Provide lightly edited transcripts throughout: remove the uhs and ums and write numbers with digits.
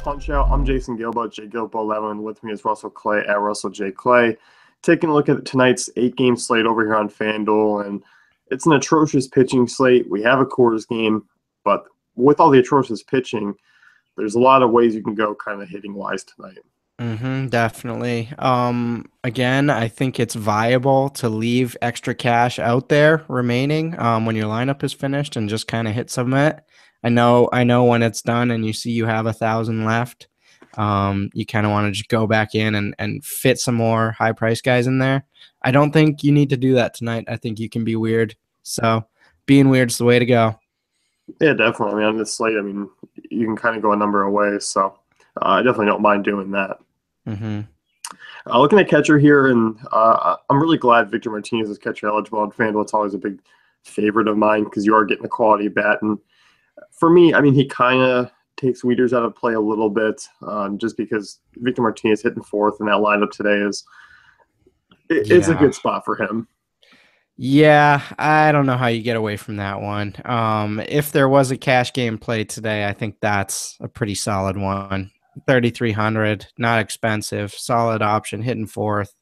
Punch Out. I'm Jason Gilbo, J Gilbo 11. With me is Russell Clay at Russell J Clay. Taking a look at tonight's 8-game slate over here on FanDuel, and it's an atrocious pitching slate. We have a Coors game, but with all the atrocious pitching, there's a lot of ways you can go kind of hitting wise tonight. Definitely. Again, I think it's viable to leave extra cash out there remaining when your lineup is finished and just kind of hit submit. I know when it's done and you see you have 1,000 left, you kind of want to just go back in and fit some more high price guys in there. I don't think you need to do that tonight. I think you can be weird. So being weird's the way to go. Yeah, definitely. I mean, on this slate, you can kind of go a number of ways, so I definitely don't mind doing that. Mm-hmm. Looking at catcher here, and I'm really glad Victor Martinez is catcher eligible on FanDuel. It's always a big favorite of mine because you are getting a quality bat. And for me, he kind of takes Wieters out of play a little bit just because Victor Martinez hitting fourth in that lineup today it's a good spot for him. Yeah, I don't know how you get away from that one. If there was a cash game play today, I think that's a pretty solid one. 3,300, not expensive, solid option, hitting fourth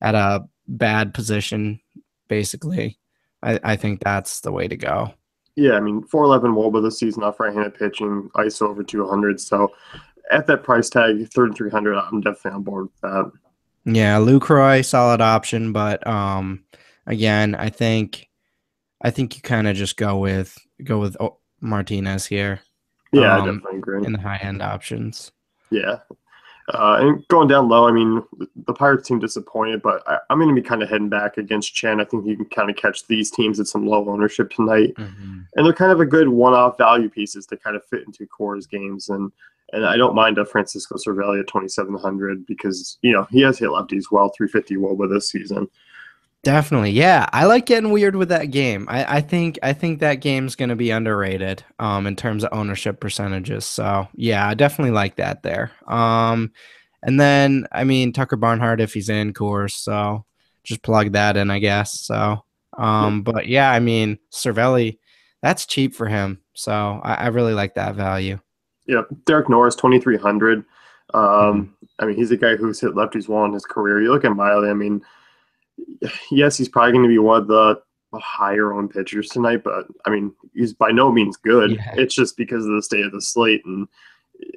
at a bad position, basically. I think that's the way to go. Yeah, 411 WOBA this season off right-handed pitching, ISO over 200. So at that price tag, 3,300, I'm definitely on board with that. Yeah, Lucroy, solid option, but again, I think you kind of just go with Martinez here. Yeah, I definitely agree. In the high-end options. Yeah. And going down low, the Pirates seem disappointed, but I'm going to be kind of heading back against Chen. I think you can kind of catch these teams at some low ownership tonight. Mm-hmm. And they're kind of a good one-off value pieces to kind of fit into Coors games. And I don't mind a Francisco Cervelli at 2,700 because, he has hit lefties well, 350 WOBA this season. Definitely. Yeah. I like getting weird with that game. I think that game's going to be underrated in terms of ownership percentages. So yeah, I definitely like that there. And then, Tucker Barnhart, if he's in course, so just plug that in, I guess. So, but yeah, Cervelli, that's cheap for him. So I really like that value. Yeah. Derek Norris, 2,300. He's a guy who's hit lefties well in his career. You look at Miley, yes, he's probably going to be one of the higher owned pitchers tonight, but he's by no means good. Yeah. It's just because of the state of the slate. And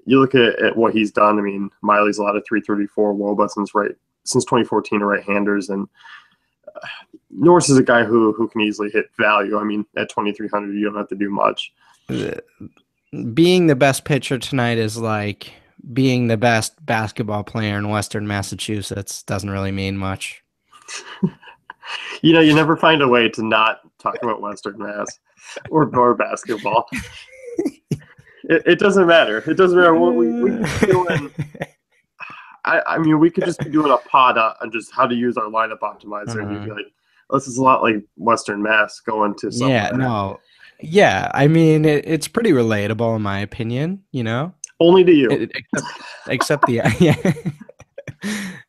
you look at what he's done. Miley's a lot of 334 WOBA since 2014 to right-handers, and Norris is a guy who can easily hit value. At 2,300, you don't have to do much. Being the best pitcher tonight is like being the best basketball player in Western Massachusetts. Doesn't really mean much. You never find a way to not talk about Western Mass or basketball. It doesn't matter. It doesn't matter what we could be doing. We could just be doing a pod on just how to use our lineup optimizer, and you'd be like, this is a lot like Western Mass going to somewhere. Yeah, no. Yeah, it's pretty relatable in my opinion, Only to you. Except the yeah.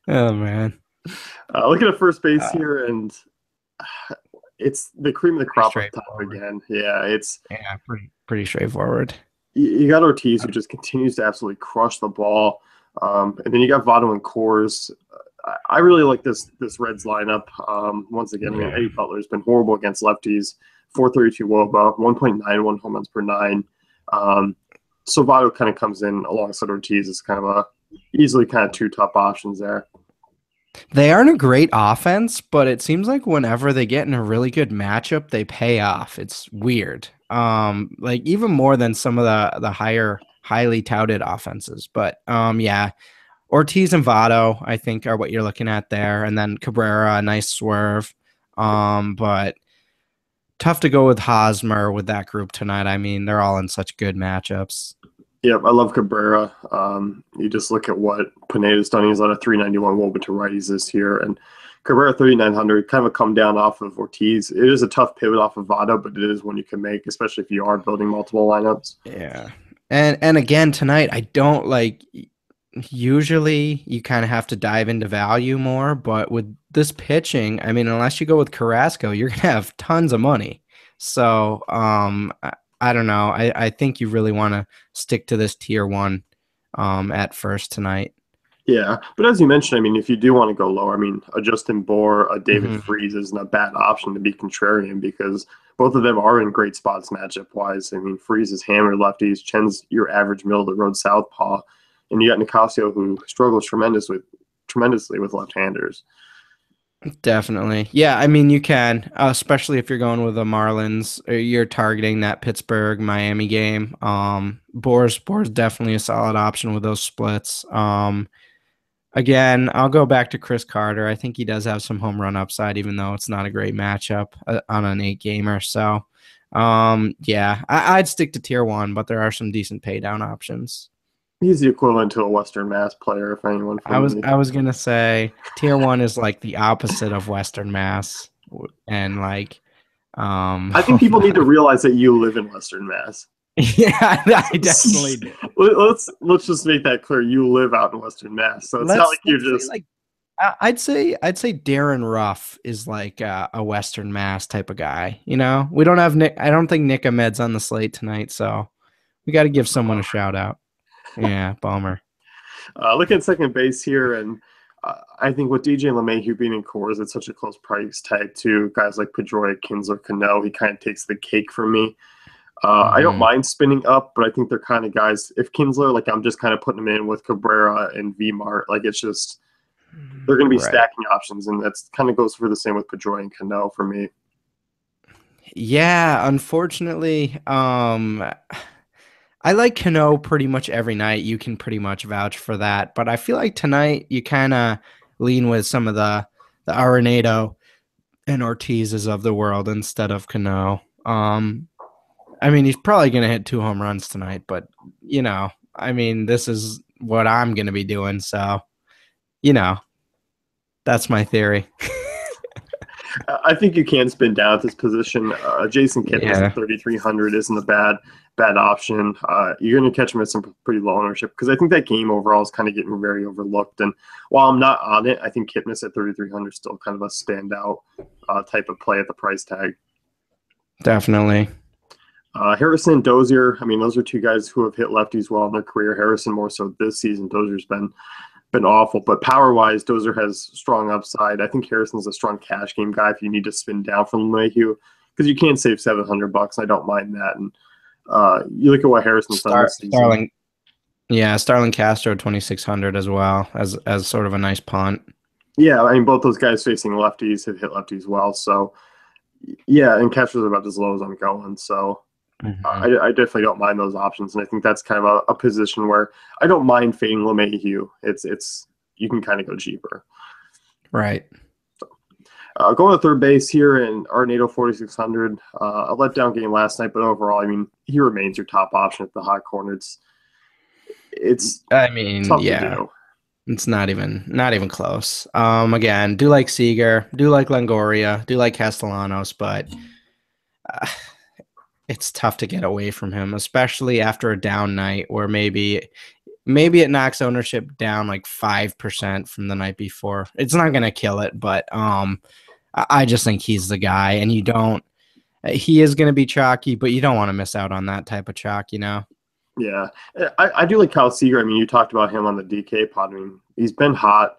Oh, man. Look at the first base here, and it's the cream of the crop up top again. Yeah, pretty straightforward. You got Ortiz, who just continues to absolutely crush the ball, and then you got Votto and Coors. I really like this Reds lineup. Once again, Eddie Butler's been horrible against lefties. 432 WOBA, 1.91 home runs per 9. So Votto kind of comes in alongside Ortiz as kind of easily kind of two top options there. They aren't a great offense, but it seems like whenever they get in a really good matchup, they pay off. It's weird. Like even more than some of the highly touted offenses. But yeah, Ortiz and Votto, I think, are what you're looking at there. And then Cabrera, a nice swerve. But tough to go with Hosmer with that group tonight. They're all in such good matchups. Yep, I love Cabrera. You just look at what Pineda's done. He's on a 391 WOBA to righties this year. And Cabrera 3,900, kind of a come down off of Ortiz. It is a tough pivot off of Votto, but it is one you can make, especially if you are building multiple lineups. Yeah. And again, tonight, I don't like – usually you kind of have to dive into value more, but with this pitching, unless you go with Carrasco, you're going to have tons of money. So I don't know. I think you really want to stick to this tier one at first tonight. Yeah, but as you mentioned, I mean, if you do want to go lower, I mean, a Justin Bohr, a David Hmm. Freese isn't a bad option to be contrarian because both of them are in great spots matchup wise. I mean, Freese is hammered lefties, Chen's your average middle of the road southpaw, and you got Nicasio who struggles tremendously with left-handers. Definitely. Yeah, I mean you can, especially if you're going with the Marlins or you're targeting that Pittsburgh Miami game. Bohr's definitely a solid option with those splits. Again, I'll go back to Chris Carter. I think he does have some home run upside, even though it's not a great matchup on an 8 gamer. So, yeah, I'd stick to tier one, but there are some decent pay down options. He's the equivalent to a Western Mass player, if anyone for I was me. I was gonna say tier one is like the opposite of Western Mass, and like I think people need to realize that you live in Western Mass. yeah, I definitely do. Let's just make that clear. You live out in Western Mass, so it's not like you're Let's say just. like I'd say Darren Ruff is like a Western Mass type of guy. You know, we don't have Nick. I don't think Nick Ahmed's on the slate tonight, so we got to give someone a shout out. Yeah, bummer. Looking at second base here, and I think with DJ LeMahieu being in Coors, it's such a close price tag to guys like Pedroia, Kinsler, Cano. He kind of takes the cake for me. I don't Hmm. mind spinning up, but I think they're kind of guys. If Kinsler, like I'm just kind of putting him in with Cabrera and Vmart, like it's just they're going to be Right. stacking options, and that's kind of goes for the same with Pedroia and Cano for me. Yeah, unfortunately, I like Cano pretty much every night. You can pretty much vouch for that. But I feel like tonight you kind of lean with some of the Arenado and Ortiz's of the world instead of Cano. I mean, he's probably going to hit 2 home runs tonight, but you know, I mean, this is what I'm going to be doing. So, you know, that's my theory. I think you can spin down at this position. Jason Kipnis at Yeah. 3,300 isn't a bad option. You're going to catch him at some pretty low ownership because I think that game overall is kind of getting very overlooked. And while I'm not on it, I think Kipnis at 3,300 is still kind of a standout type of play at the price tag. Definitely. Harrison, Dozier, I mean, those are two guys who have hit lefties well in their career. Harrison more so this season. Dozier's been awful, but power wise, Dozier has strong upside. I think Harrison's a strong cash game guy if you need to spin down from Mayhew because you can save $700. I don't mind that. And you look at what Harrison's done this season. Starling. Yeah, Starling Castro 2,600 as well as sort of a nice punt. Yeah, I mean, both those guys facing lefties have hit lefties well. So, yeah, and Castro's about as low as I'm going. So, Hmm. I definitely don't mind those options, and I think that's kind of a position where I don't mind fading LeMahieu. It's you can kind of go cheaper. Right. Going to third base here in Arnado 4,600. A letdown game last night, but overall, I mean, he remains your top option at the hot corner. It's I mean, tough to yeah, do. it's not even close. Again, do like Seager, do like Longoria, do like Castellanos, but uh, it's tough to get away from him, especially after a down night where maybe it knocks ownership down like 5% from the night before. It's not gonna kill it, but I just think he's the guy, and you don't. He is gonna be chalky, but you don't want to miss out on that type of chalk, you know. Yeah, I do like Kyle Seager. I mean, you talked about him on the DK pod. I mean, he's been hot.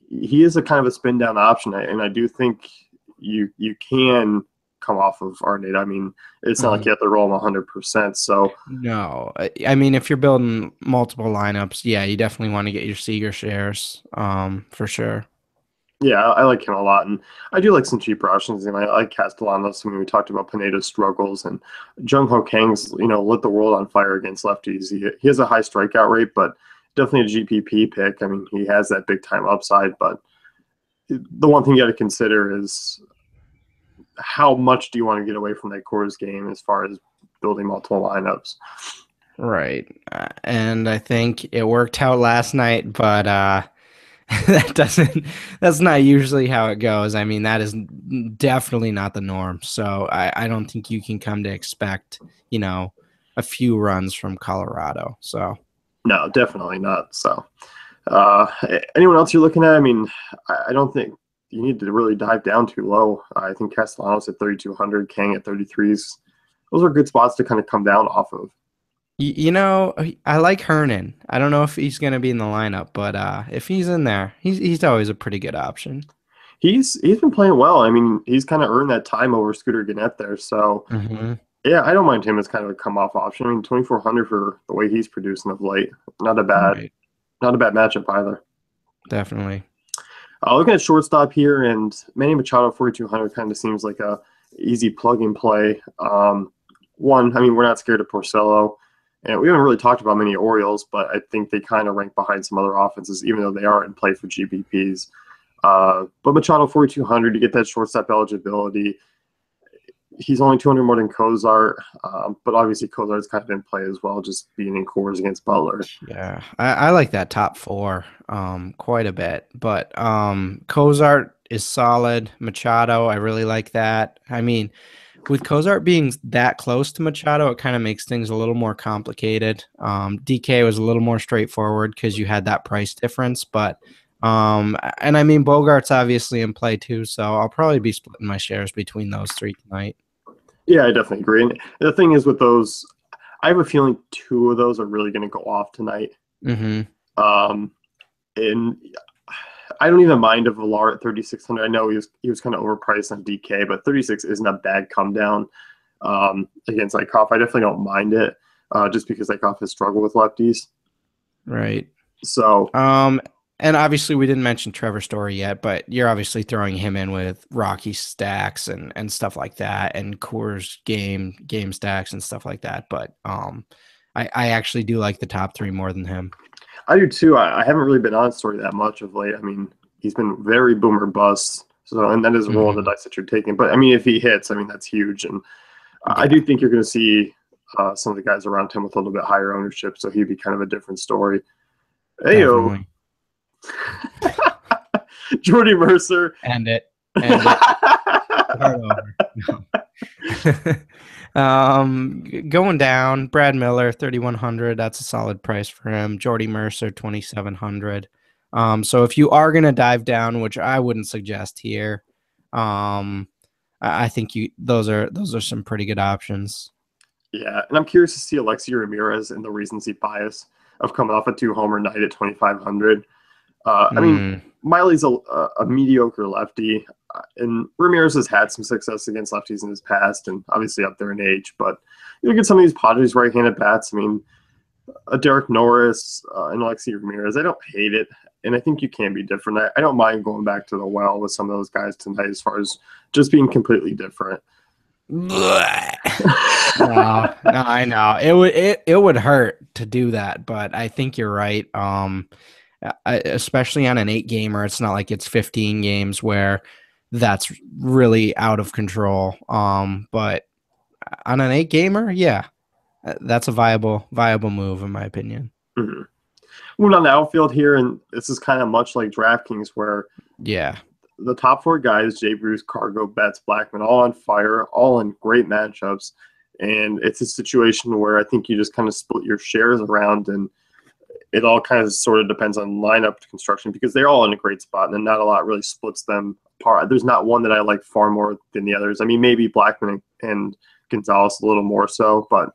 He is a kind of a spin down option, and I do think you can come off of Arnado. I mean, it's not like Mhm. you have to roll him 100%. So No, I mean if you're building multiple lineups, yeah, you definitely want to get your Seager shares, for sure. yeah, I like him a lot, and I do like some cheaper options. And I like Castellanos. I mean, we talked about Pineda's struggles, and Jung Ho Kang's lit the world on fire against lefties. He has a high strikeout rate, but definitely a GPP pick. I mean, he has that big time upside, but the one thing you got to consider is how much do you want to get away from that Coors game as far as building multiple lineups. Right. And I think it worked out last night, but that doesn't that's not usually how it goes. I mean, that is definitely not the norm. So I don't think you can come to expect, you know, a few runs from Colorado. So No, definitely not. So, uh, anyone else you're looking at? I mean, I don't think you need to really dive down too low. I think Castellanos at 3,200, Kang at 33s. Those are good spots to kind of come down off of. I like Hernan. I don't know if he's going to be in the lineup, but if he's in there, he's always a pretty good option. He's been playing well. I mean, he's kind of earned that time over Scooter Gennett there. So Hmm. yeah, I don't mind him as kind of a come off option. I mean, 2,400 for the way he's producing of late. Not a bad Right. not a bad matchup either. Definitely. Looking at shortstop here, and Manny Machado 4,200 kind of seems like a easy plug and play. One, I mean, we're not scared of Porcello, and we haven't really talked about many Orioles, but I think they kind of rank behind some other offenses, even though they are in play for GPPs. But Machado 4,200, you get that shortstop eligibility. He's only 200 more than Cozart, but obviously Cozart's kind of in play as well, just being in cores against Butler. Yeah, I like that top four quite a bit. But Cozart is solid. Machado, I really like that. I mean, with Cozart being that close to Machado, it kind of makes things a little more complicated. DK was a little more straightforward because you had that price difference. But and I mean Bogart's obviously in play too, so I'll probably be splitting my shares between those three tonight. Yeah, I definitely agree. And the thing is with those, I have a feeling two of those are really going to go off tonight. Mm-hmm. Um, and I don't even mind a Villar at 3,600. I know he was kind of overpriced on DK, but 36 isn't a bad come down against Eichhoff. I definitely don't mind it just because Eichhoff has struggled with lefties. Right. So Um, and obviously we didn't mention Trevor Story yet, but you're obviously throwing him in with Rocky stacks and stuff like that, and Coors game stacks and stuff like that. But I actually do like the top three more than him. I do too. I haven't really been on Story that much of late. I mean, he's been very boomer bust. So, and that is a roll of the Hmm. dice that you're taking. But I mean, if he hits, I mean, that's huge. And I Yeah, do think you're going to see some of the guys around him with a little bit higher ownership. So he'd be kind of a different story. Heyo, definitely. Jordy Mercer. End it. End it. Start over. No. Going down, Brad Miller, 3,100. That's a solid price for him. Jordy Mercer, 2,700. So if you are gonna dive down, which I wouldn't suggest here, I think those are some pretty good options. Yeah, and I'm curious to see Alexi Ramirez and the recency bias of coming off a two-homer night at 2,500. I mean, Mm, Miley's a mediocre lefty, and Ramirez has had some success against lefties in his past, and obviously up there in age. But you look at some of these Padres right-handed bats. I mean, Derek Norris and Alexi Ramirez. I don't hate it, and I think you can be different. I don't mind going back to the well with some of those guys tonight, as far as just being completely different. bleh. No, no, I know it would hurt to do that, but I think you're right. Especially on an 8 gamer, it's not like it's 15 games where that's really out of control. But on an 8 gamer, yeah, that's a viable move in my opinion. Mm-hmm. Moving on to outfield here, and this is kind of much like DraftKings, where Yeah, the top four guys, Jay Bruce, Cargo, Betts, Blackman, all on fire, all in great matchups. And it's a situation where I think you just kind of split your shares around, and it all kind of sort of depends on lineup construction because they're all in a great spot, and then not a lot really splits them apart. There's not one that I like far more than the others. I mean, maybe Blackman and Gonzalez a little more so, but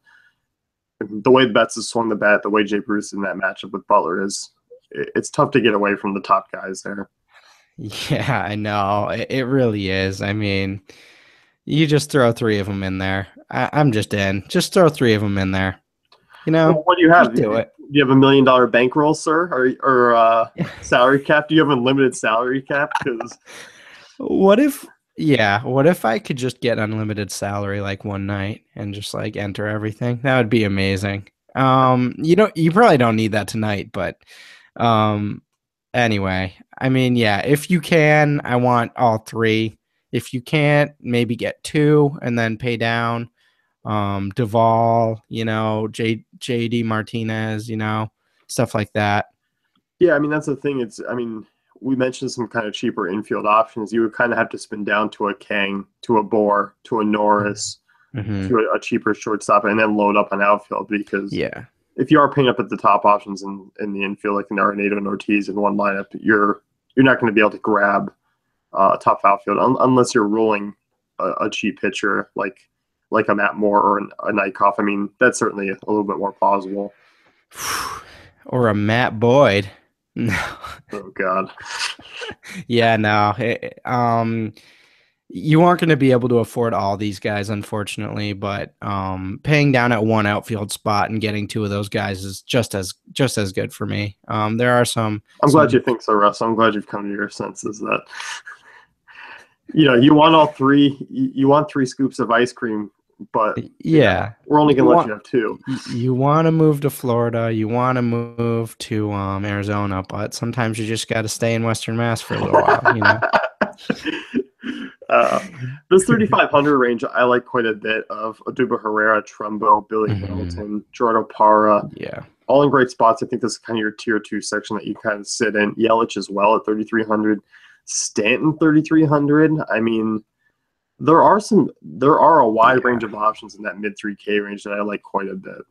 the way Betts has swung the bat, the way Jay Bruce in that matchup with Butler is, it's tough to get away from the top guys there. yeah, I know it really is. I mean, you just throw three of them in there. I'm just in. Just throw three of them in there. Well, what do you have? Just Do do it. you have $1 million bankroll, sir, or salary cap? Do you have unlimited salary cap? Because What if, yeah, what if I could just get unlimited salary like one night and just like enter everything? That would be amazing. You probably don't need that tonight, but um, anyway, I mean, yeah, if you can, I want all three. If you can't, maybe get two and then pay down. Duvall, JD Martinez, stuff like that. yeah, I mean that's the thing. I mean, we mentioned some kind of cheaper infield options. You would kind of have to spin down to a Kang, to a Bohr, to a Norris, Mm-hmm. to a cheaper shortstop, and then load up on outfield because Yeah. if you are paying up at the top options in the infield, like an Arenado and Ortiz in one lineup, you're not going to be able to grab top outfield unless you're rolling a cheap pitcher like like a Matt Moore or a Nykoff. I mean, that's certainly a little bit more plausible. Or a Matt Boyd. No. Oh God. Yeah, no. You aren't going to be able to afford all these guys, unfortunately, but paying down at one outfield spot and getting two of those guys is just as good for me. There are some. I'm glad you think so, Russ. I'm glad you've come to your senses that you want all three. You want 3 scoops of ice cream, but yeah, we're only going to let you have 2. You want to move to Florida, you want to move to Arizona, but sometimes you just got to stay in Western Mass for a little while, This 3,500 range, I like quite a bit of Odubel Herrera, Trumbo, Billy Hamilton, Gerardo Parra. Yeah. All in great spots. I think this is kind of your tier 2 section that you kind of sit in. Yelich as well at 3,300. Stanton 3,300. I mean, there are a wide range of options in that mid 3K range that I like quite a bit.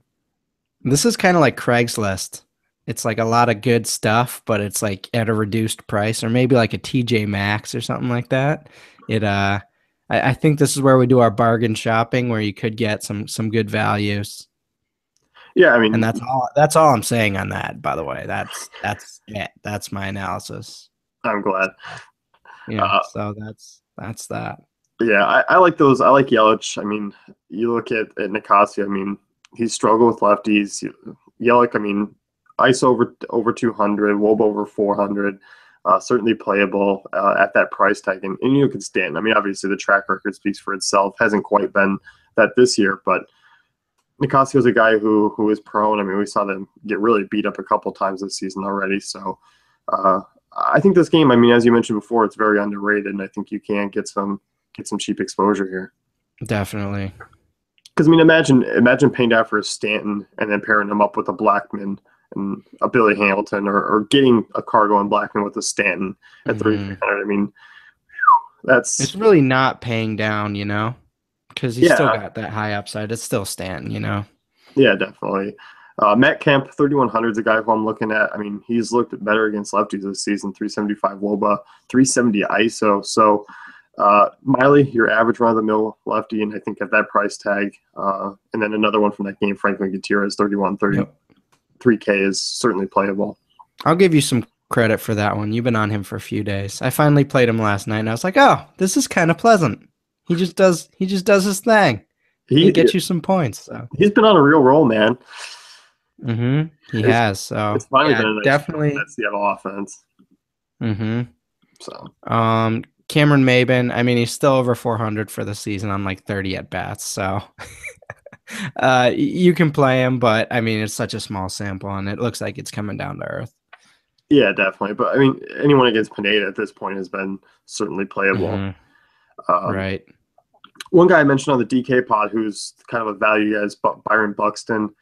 This is kind of like Craigslist. It's like a lot of good stuff, but it's like at a reduced price, or maybe like a TJ Maxx or something like that. I think this is where we do our bargain shopping, where you could get some good values. Yeah, I mean, and that's all I'm saying on that. By the way, that's it. That's my analysis. I'm glad. Yeah, so that's that. Yeah, I like those. I like Yelich. I mean, you look at Nicasio. I mean, he's struggled with lefties. Yelich, I mean, ice over 200, Wob over 400. Certainly playable at that price tag. And you can stand. I mean, obviously the track record speaks for itself. Hasn't quite been that this year, but Nicasio is a guy who is prone. I mean, we saw them get really beat up a couple times this season already. So I think this game, I mean, as you mentioned before, it's very underrated, and I think you can get some cheap exposure here. Definitely. Because I mean, imagine paying down for a Stanton and then pairing him up with a Blackman and a Billy Hamilton, or getting a Cargo and Blackman with a Stanton at 3,300. I mean, it's really not paying down, because he's still got that high upside. It's still Stanton, Yeah, definitely. Matt Kemp, 3,100 is a guy who I'm looking at. I mean, he's looked better against lefties this season. 375 WOBA, 370 ISO. So, Miley, your average run-of-the-mill lefty, and I think at that price tag. And then another one from that game, Franklin Gutierrez, 3,130. Yep. 3K is certainly playable. I'll give you some credit for that one. You've been on him for a few days. I finally played him last night, and I was like, oh, this is kind of pleasant. He just does his thing. He gets you some points. So he's been on a real roll, man. He has. So it's finally been a nice definitely that Seattle offense. So Cameron Maben, I mean, he's still over 400 for the season on like 30 at bats. So you can play him, but I mean, it's such a small sample, and it looks like it's coming down to earth. Yeah, definitely. But I mean, anyone against Pineda at this point has been certainly playable. Right. One guy I mentioned on the DK pod who's kind of a value guy is Byron Buxton.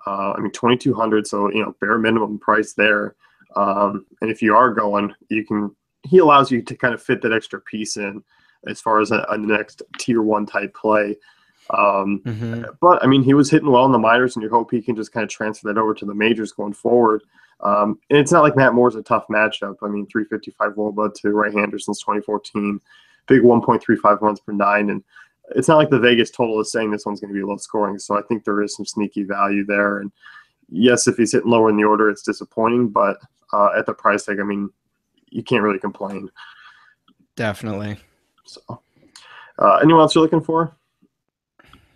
I mean, 2,200, so bare minimum price there. And if you are going, he allows you to kind of fit that extra piece in as far as a next tier 1 type play. But I mean, he was hitting well in the minors, and you hope he can just kind of transfer that over to the majors going forward. And it's not like Matt Moore's a tough matchup. I mean, 355 WOBA to right-hander since 2014, big 1.35 runs per 9, and it's not like the Vegas total is saying this one's going to be low scoring. So I think there is some sneaky value there. And yes, if he's hitting lower in the order, it's disappointing, but at the price tag, I mean, you can't really complain. Definitely. So, anyone else you're looking for?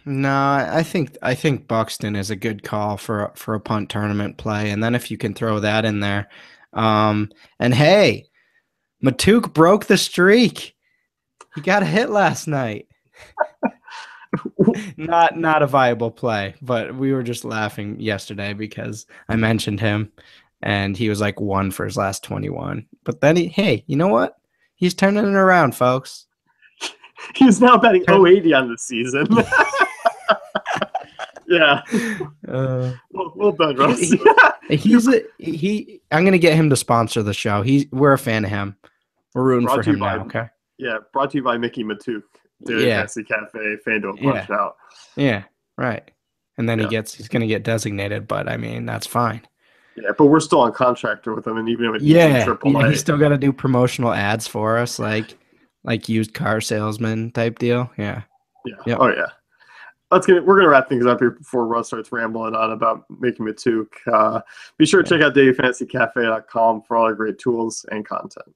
No, I think Buxton is a good call for a punt tournament play, and then if you can throw that in there, and hey, Matuk broke the streak. He got a hit last night. Not a viable play, but we were just laughing yesterday because I mentioned him, and he was like 1 for his last 21. But then hey, you know what? He's turning it around, folks. He's now betting 080 on the season. Yeah. Well done, Russ. I'm gonna get him to sponsor the show. We're a fan of him. We're rooting for him now. Okay. Yeah, brought to you by Mickey Matuk. Fantasy Cafe, FanDuel Punch Out. Yeah, right. And then he's gonna get designated, but I mean that's fine. Yeah, but we're still on contract with him, and even with AAA, he's still got to do promotional ads for us, like used car salesman type deal. Yeah. Yeah. Yep. Oh yeah. we're gonna wrap things up here before Russ starts rambling on about making Matuk. Be sure to check out dailyfantasycafe.com for all our great tools and content.